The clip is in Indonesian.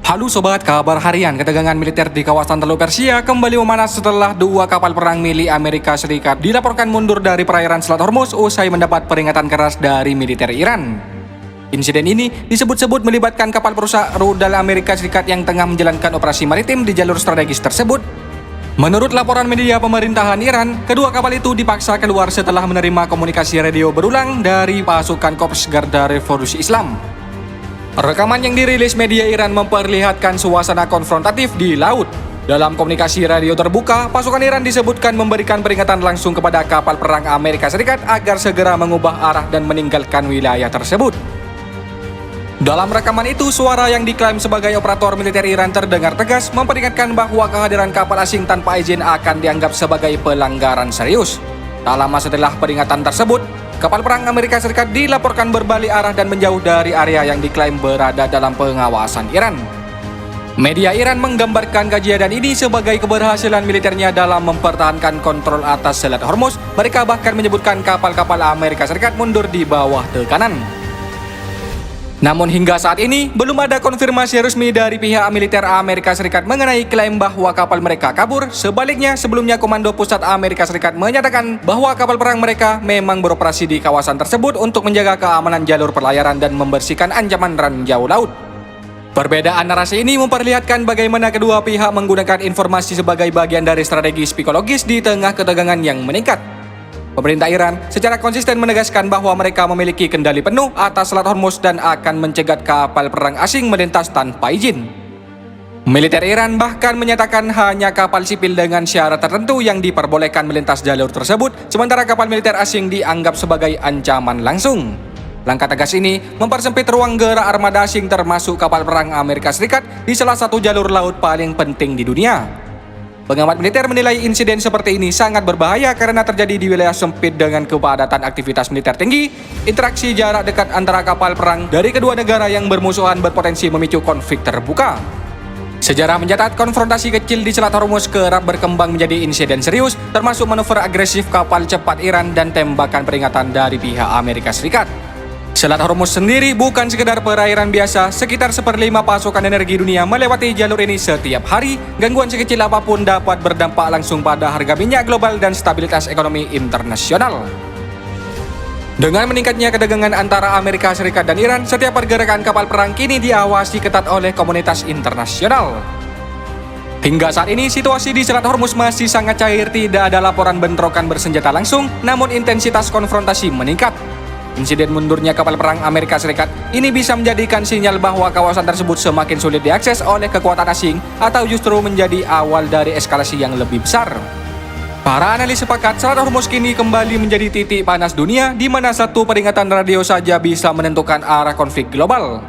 Halo sobat, kabar harian. Ketegangan militer di kawasan Teluk Persia kembali memanas setelah dua kapal perang milik Amerika Serikat dilaporkan mundur dari perairan Selat Hormuz usai mendapat peringatan keras dari militer Iran. Insiden ini disebut-sebut melibatkan kapal perusak rudal Amerika Serikat yang tengah menjalankan operasi maritim di jalur strategis tersebut. Menurut laporan media pemerintahan Iran, kedua kapal itu dipaksa keluar setelah menerima komunikasi radio berulang dari pasukan Korps Garda Revolusi Islam. Rekaman yang dirilis media Iran memperlihatkan suasana konfrontatif di laut. Dalam komunikasi radio terbuka, pasukan Iran disebutkan memberikan peringatan langsung kepada kapal perang Amerika Serikat agar segera mengubah arah dan meninggalkan wilayah tersebut. Dalam rekaman itu, suara yang diklaim sebagai operator militer Iran terdengar tegas memperingatkan bahwa kehadiran kapal asing tanpa izin akan dianggap sebagai pelanggaran serius. Tak lama setelah peringatan tersebut, kapal perang Amerika Serikat dilaporkan berbalik arah dan menjauh dari area yang diklaim berada dalam pengawasan Iran. Media Iran menggambarkan kejadian ini sebagai keberhasilan militernya dalam mempertahankan kontrol atas Selat Hormuz. Mereka bahkan menyebutkan kapal-kapal Amerika Serikat mundur di bawah tekanan. Namun hingga saat ini, belum ada konfirmasi resmi dari pihak militer Amerika Serikat mengenai klaim bahwa kapal mereka kabur. Sebaliknya, sebelumnya Komando Pusat Amerika Serikat menyatakan bahwa kapal perang mereka memang beroperasi di kawasan tersebut untuk menjaga keamanan jalur pelayaran dan membersihkan ancaman ranjau laut. Perbedaan narasi ini memperlihatkan bagaimana kedua pihak menggunakan informasi sebagai bagian dari strategi psikologis di tengah ketegangan yang meningkat. Pemerintah Iran secara konsisten menegaskan bahwa mereka memiliki kendali penuh atas Selat Hormuz dan akan mencegat kapal perang asing melintas tanpa izin. Militer Iran bahkan menyatakan hanya kapal sipil dengan syarat tertentu yang diperbolehkan melintas jalur tersebut, sementara kapal militer asing dianggap sebagai ancaman langsung. Langkah tegas ini mempersempit ruang gerak armada asing termasuk kapal perang Amerika Serikat di salah satu jalur laut paling penting di dunia. Pengamat militer menilai insiden seperti ini sangat berbahaya karena terjadi di wilayah sempit dengan kepadatan aktivitas militer tinggi. Interaksi jarak dekat antara kapal perang dari kedua negara yang bermusuhan berpotensi memicu konflik terbuka. Sejarah mencatat konfrontasi kecil di Selat Hormuz kerap berkembang menjadi insiden serius, termasuk manuver agresif kapal cepat Iran dan tembakan peringatan dari pihak Amerika Serikat. Selat Hormuz sendiri bukan sekedar perairan biasa, sekitar 1/5 pasokan energi dunia melewati jalur ini setiap hari. Gangguan sekecil apapun dapat berdampak langsung pada harga minyak global dan stabilitas ekonomi internasional. Dengan meningkatnya ketegangan antara Amerika Serikat dan Iran, setiap pergerakan kapal perang kini diawasi ketat oleh komunitas internasional. Hingga saat ini, situasi di Selat Hormuz masih sangat cair, tidak ada laporan bentrokan bersenjata langsung, namun intensitas konfrontasi meningkat. Insiden mundurnya kapal perang Amerika Serikat ini bisa menjadikan sinyal bahwa kawasan tersebut semakin sulit diakses oleh kekuatan asing atau justru menjadi awal dari eskalasi yang lebih besar. Para analis sepakat Selat Hormuz kini kembali menjadi titik panas dunia di mana satu peringatan radio saja bisa menentukan arah konflik global.